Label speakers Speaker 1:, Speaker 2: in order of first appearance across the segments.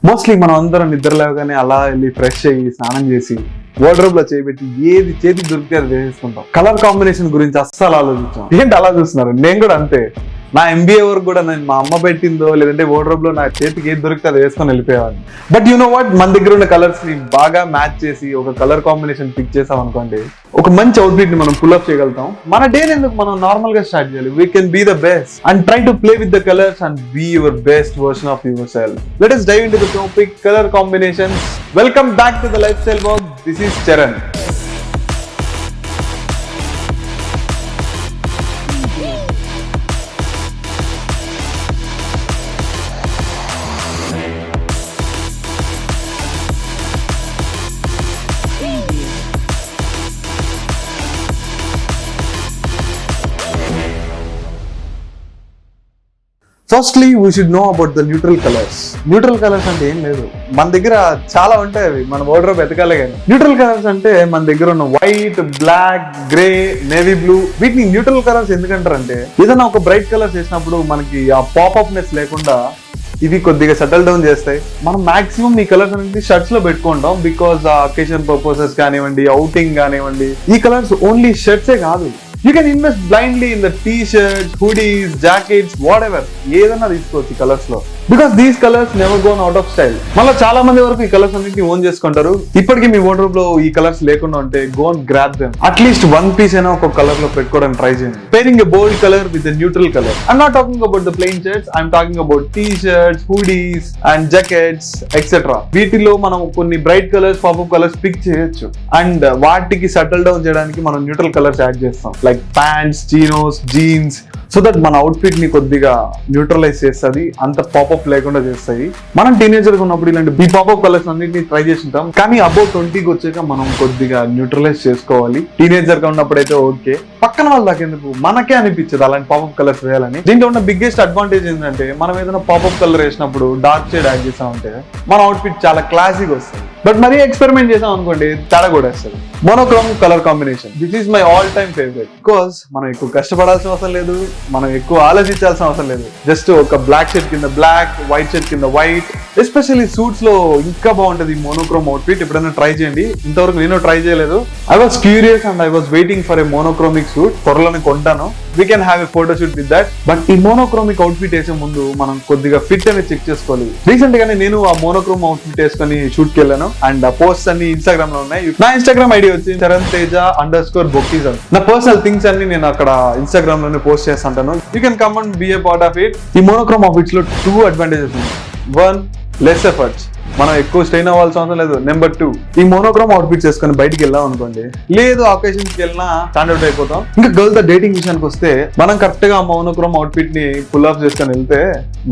Speaker 1: Mostly మనం అందరం నిద్ర లేవగానే అలా వెళ్ళి ఫ్రెష్ అయ్యి స్నానం చేసి వార్డ్రోబ్ లో చేయబెట్టి ఏది చేతికి దొరికితే అది వేసేసుకుంటాం. కలర్ కాంబినేషన్ గురించి అస్సలు ఆలోచించాం. ఏంటి అలా చూస్తున్నారు? నేను కూడా అంతే. నా MBA వరకు కూడా నేను మా అమ్మ పెట్టిందో లేదంటే వార్డ్రోబ్ లో నా చేతికి ఏది దొరికితే అది వేసుకొని వెళ్ళిపోయేవాడిని. బట్ యు నో వాట్, మన దగ్గర ఉన్న కలర్స్ ని బాగా మ్యాచ్ చేసి ఒక కలర్ కాంబినేషన్ పిక్ చేసాం అనుకోండి, ఒక మంచి అవుట్ఫిట్ ని మనం పుల్ అప్ చేయగలుగుతాం. మన డే ఎందుకు మనం నార్మల్ గా స్టార్ట్ చేయాలి? We can be the best and try to play with the colours and be your best version of yourself. Let us dive into the topic color combinations. Welcome back to the LifeStyle Vogue. This is Charan. Firstly we should know about the neutral colours. Neutral colours అంటే ఏం లేదు, మన దగ్గర చాలా ఉంటాయి, అవి మన wardrobe ఎతకాలే కానీ. న్యూట్రల్ కలర్స్ అంటే మన దగ్గర ఉన్న white, black, grey, navy blue, వీటిని న్యూట్రల్ కలర్స్ ఎందుకంటారంటే ఏదైనా ఒక బ్రైట్ కలర్స్ వేసినప్పుడు మనకి ఆ పాపప్ నెస్ లేకుండా ఇవి కొద్దిగా సెటిల్ డౌన్ చేస్తాయి. మనం మాక్సిమం ఈ కలర్స్ అనేది షర్ట్స్ లో పెట్టుకుంటాం, బికాస్ ఆ అకేషన్ పర్పసెస్ కానివ్వండి, అవుటింగ్ కానివ్వండి. ఈ కలర్స్ ఓన్లీ షర్ట్సే కాదు, you can invest blindly in the t-shirts, hoodies, jackets, whatever. ఏదన్నా తీసుకోవచ్చు ఈ కలర్స్ లో, because these colours never gone out of style. మళ్ళీ చాలా మంది వరకు ఈ కలర్స్ అన్నింటిని ఓన్ చేసుకుంటారు. ఇప్పటికీ మీ వార్డ్రోబ్ లో ఈ కలర్స్ లేకుండా ఉంటే go and grab them. At least one piece అయినా ఒక కలర్ లో పెట్టుకోవడానికి ట్రై చేయండి. Pairing a bold colour with a neutral colour. I'm not talking about the plain shirts, I'm talking about t-shirts, hoodies and jackets etc. వీటిలో మనం కొన్ని bright colours, pop up colours pick చేయొచ్చు and వాటికి settle down చేయడానికి మనం neutral colours add చేస్తాం, like pants, chinos, jeans, so that మన outfit ని కొద్దిగా న్యూట్రలైజ్ చేస్తుంది, అంత పాపప్ లేకుండా చేస్తాయి. మనం టీనేజర్ గా ఉన్నప్పుడు ఇలాంటి ఈ పాపప్ కలర్స్ అన్నింటినీ ట్రై చేసి ఉంటాం, కానీ అబౌట్ 20కి వచ్చాక మనం కొద్దిగా న్యూట్రలైజ్ చేసుకోవాలి. టీనేజర్ గా ఉన్నప్పుడు అయితే ఓకే, పక్కన వాళ్ళ దాకా ఎందుకు, మనకే అనిపించదు అలాంటి పాపప్ కలర్స్ వేయాలని. దీంట్లో ఉన్న బిగ్గెస్ట్ అడ్వాంటేజ్ ఏంటంటే మనం ఏదైనా పాపప్ కలర్ వేసినప్పుడు డార్క్ షేడ్ యాడ్ చేసామంటే మన అవుట్ఫిట్ చాలా క్లాసిక్ వస్తుంది. బట్ మరీ ఎక్స్పెరిమెంట్ చేసాం అనుకోండి, తేడా కూడా వస్తుంది. Monochrome colour combination, this is my all time favourite. Because మనం ఎక్కువ కష్టపడాల్సిన అవసరం లేదు, మనం ఎక్కువ ఆలోచించాల్సిన అవసరం లేదు. జస్ట్ ఒక బ్లాక్ షర్ట్ కింద బ్లాక్, వైట్ షర్ట్ కింద వైట్. ఎస్పెషల్లీ సూట్స్ లో ఇంకా బాగుంటది ఈ మోనోక్రోమ్ అవుట్ఫిట్. ఎప్పుడైనా ట్రై చేయండి, ఇంతవరకు నేను ట్రై చేయలేదు. I was curious and I was waiting for a monochromic suit. త్వరలోనే కొంటాను. We can have a photo shoot with that. But ఈ మోనోక్రోమిక్ అవుట్ఫిట్ వేసే ముందు మనం కొద్దిగా ఫిట్ అనేది చెక్ చేసుకోవాలి. రీసెంట్ గానే నేను ఆ మోనోక్రోమ్ అవుట్ఫిట్ వేసుకొని షూట్ కి వెళ్ళాను అండ్ ఆ పోస్ట్ అన్ని ఇన్స్టాగ్రామ్ లో ఉన్నాయి. నా ఇన్స్టాగ్రామ్ ఐడి వచ్చి Charan Teja _Bokkisam. నా పర్సనల్ థింగ్స్ అన్ని నేను అక్కడ ఇన్స్టాగ్రామ్ లోనే పోస్ట్ చేస్తుంటాను. You can come and be a part of it. ఈ మోనోక్రోమ్ అవుట్ఫిట్స్ లో 2 అడ్వాంటేజెస్ ఉన్నాయి. 1, లెస్ ఎఫర్ట్స్, మనం ఎక్కువ స్ట్రెయిన్ అవ్వాల్సిన అవసరం లేదు. నెంబర్ 2, ఈ మోనోక్రోమ్ అవుట్ఫిట్స్ చేసుకొని బయటికి వెళ్ళాం అనుకోండి, లేదు అకేషన్స్ కి వెళ్ళినా స్టాండ్ అవుట్ అయిపోతాం. ఇంకా గర్ల్స్ డేటింగ్ విషయానికి వస్తే మనం కరెక్ట్ గా మోనోక్రోమ్ అవుట్ఫిట్ ని పుల్ ఆఫ్ చేసుకొని వెళ్తే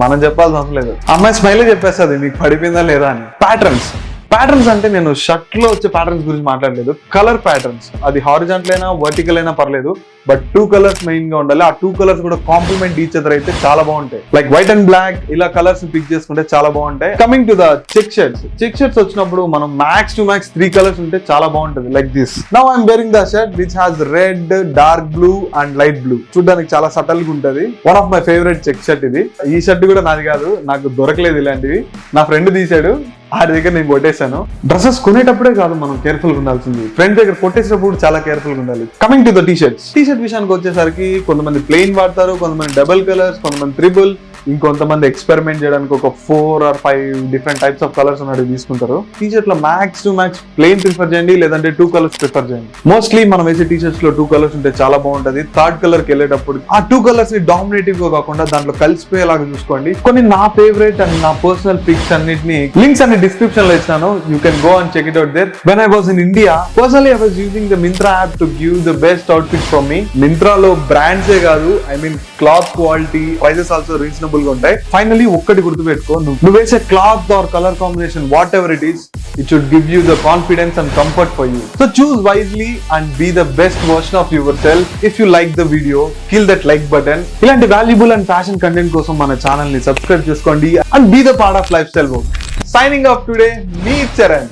Speaker 1: మనం చెప్పాల్సిన అవసరం లేదు, అమ్మాయి స్మైలే చెప్పేస్తుంది మీకు పడిపోయిందా లేదా అని. ప్యాటర్న్స్ అంటే నేను షర్ట్ లో వచ్చే ప్యాటర్న్స్ గురించి మాట్లాడలేదు, కలర్ ప్యాటర్న్స్. అది హారిజాంటల్ అయినా వర్టికల్ అయినా పర్లేదు, బట్ 2 కలర్స్ మెయిన్ గా ఉండాలి. ఆ 2 కలర్స్ కూడా కాంప్లిమెంట్ ఈచ్ అదర్ అయితే చాలా బాగుంటాయి. లైక్ వైట్ అండ్ బ్లాక్, ఇలా కలర్స్ పిక్ చేసుకుంటే చాలా బాగుంటాయి. Coming to the check shirts వచ్చినప్పుడు మనం మ్యాక్స్ టు మ్యాక్స్ 3 కలర్స్ ఉంటే చాలా బాగుంటది. Like this, now I'm wearing the shirt which has red, dark blue and light blue. చూడడానికి చాలా సటల్ గా ఉంటది. One of my favourite check shirt ఇది. ఈ షర్ట్ కూడా నాది కాదు, నాకు దొరకలేదు ఇలాంటివి, నా ఫ్రెండ్ తీసాడు, ఆడి దగ్గర నేను కొట్టేశాను. డ్రెస్సెస్ కొనేటప్పుడే కాదు మనం కేర్ఫుల్ గా ఉండాల్సింది, ఫ్రెండ్ దగ్గర కొట్టేసినప్పుడు చాలా కేర్ఫుల్ గా ఉండాలి. Coming to the T shirt విషయానికి వచ్చేసరికి కొంతమంది ప్లెయిన్ వాడతారు, కొంతమంది డబుల్ కలర్స్, కొంతమంది ట్రిపుల్, ఇంకొంతమంది ఎక్స్పెరిమెంట్ చేయడానికి ఒక 4 or 5 different types of colours ఉన్నట్టు తీసుకుంటారు. టీ షర్ట్ లో max to max plain prefer చేయండి, లేదంటే 2 కలర్స్ ప్రిఫర్ చేయండి. మోస్ట్లీ మనం వేసే టీ షర్ట్స్ లో 2 కలర్స్ ఉంటే చాలా బాగుంటది. థర్డ్ కలర్ కి వెళ్ళేటప్పుడు ఆ 2 కలర్స్ ని డామినేటివ్ గా కాకుండా దాంట్లో కలిసిపోయేలాగా చూసుకోండి. కొన్ని నా ఫేవరెట్ అండ్ నా పర్సనల్ పిక్స్ అన్నిటిని లింక్స్ అన్ని డిస్క్రిప్షన్ లో ఇస్తాను. You can go and check it out there. When I was in India, personally I was using the Myntra app to give the best outfits for me. మింత్రాలో బ్రాండ్సే కాదు, I mean cloth quality, prices also reasonable గా ఉంటాయి. Finally ఒక్కటి గుర్తుపెట్టుకో, నువ్వు వేసే cloth or colour combination whatever it is, it should give you the confidence and comfort for you. So choose wisely and be the best version of yourself. If you like the video, kill that like button. ఇలాంటి valuable and fashion content కోసం మన channel ని subscribe చేసుకోండి and be the part of LifeStyle Vogue. Signing off today, me Charan.